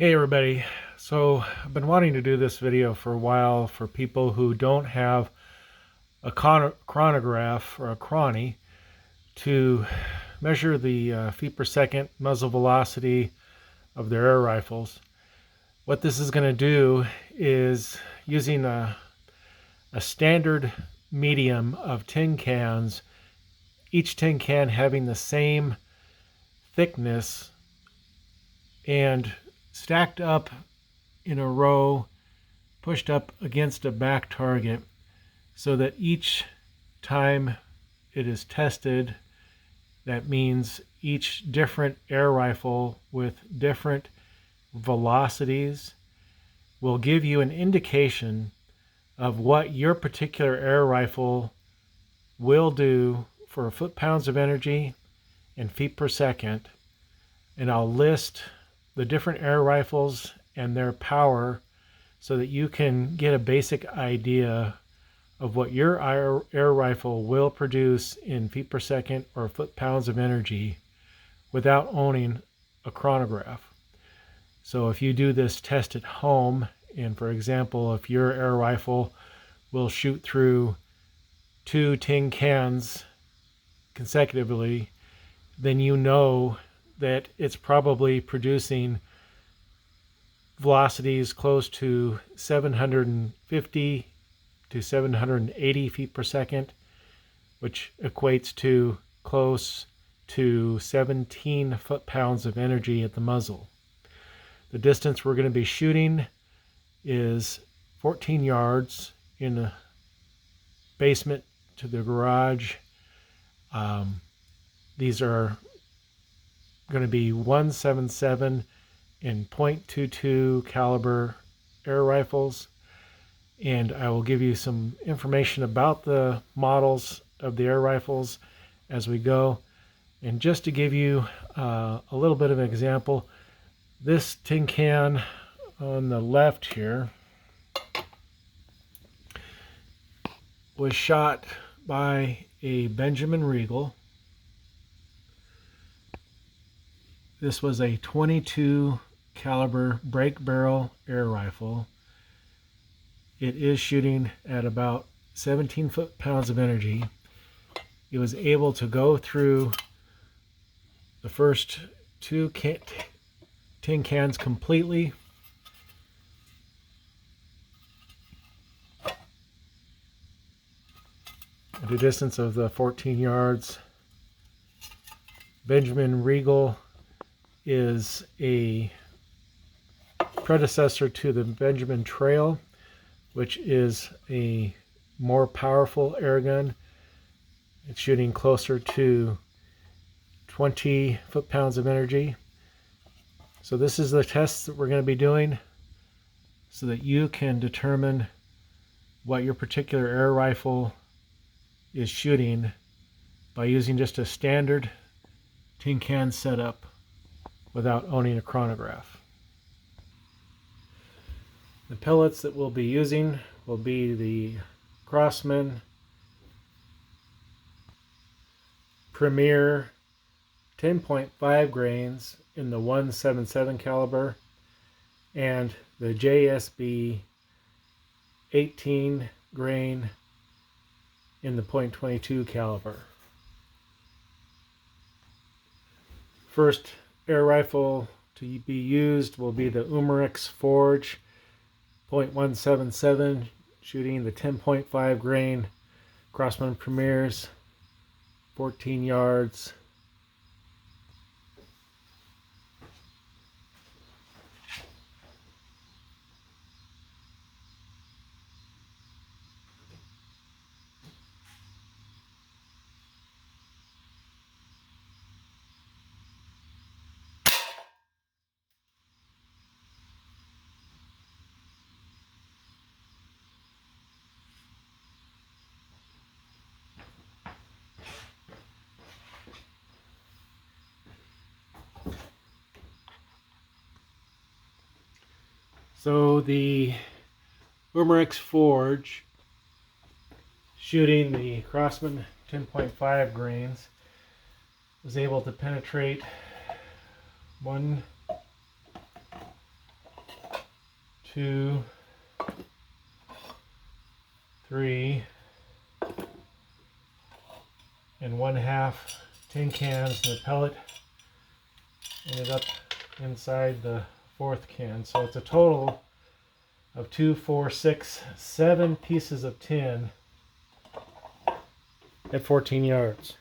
Hey everybody, so I've been wanting to do this video for a while for people who don't have a chronograph or a chronny to measure the feet per second muzzle velocity of their air rifles. What this is going to do is using a standard medium of tin cans, each tin can having the same thickness and stacked up in a row, pushed up against a back target, so that each time it is tested, that means each different air rifle with different velocities will give you an indication of what your particular air rifle will do for foot-pounds of energy and feet per second. And I'll list the different air rifles and their power so that you can get a basic idea of what your air rifle will produce in feet per second or foot-pounds of energy without owning a chronograph. So if you do this test at home, and for example, if your air rifle will shoot through 2 tin cans consecutively, then you know that it's probably producing velocities close to 750 to 780 feet per second, which equates to close to 17 foot-pounds of energy at the muzzle. The distance we're going to be shooting is 14 yards in the basement to the garage. These are going to be 177 and .22 caliber air rifles, and I will give you some information about the models of the air rifles as we go. And just to give you a little bit of an example, this tin can on the left here was shot by a Benjamin Regal. This was a 22 caliber break barrel air rifle. It is shooting at about 17 foot-pounds of energy. It was able to go through the first 2 tin cans completely. At a distance of the 14 yards. Benjamin Regal is a predecessor to the Benjamin Trail, which is a more powerful air gun. It's shooting closer to 20 foot-pounds of energy. So this is the tests that we're going to be doing so that you can determine what your particular air rifle is shooting by using just a standard tin can setup without owning a chronograph. The pellets that we'll be using will be the Crosman Premier 10.5 grains in the 177 caliber and the JSB 18 grain in the .22 caliber. First air rifle to be used will be the Umerix Forge .177, shooting the 10.5 grain Crosman Premiers, 14 yards. So the Umerix Forge, shooting the Crosman 10.5 grains, was able to penetrate one 2, 3, and 1/2 tin cans, and the pellet ended up inside the 4th can. So it's a total of 2, 4, 6, 7 pieces of tin at 14 yards.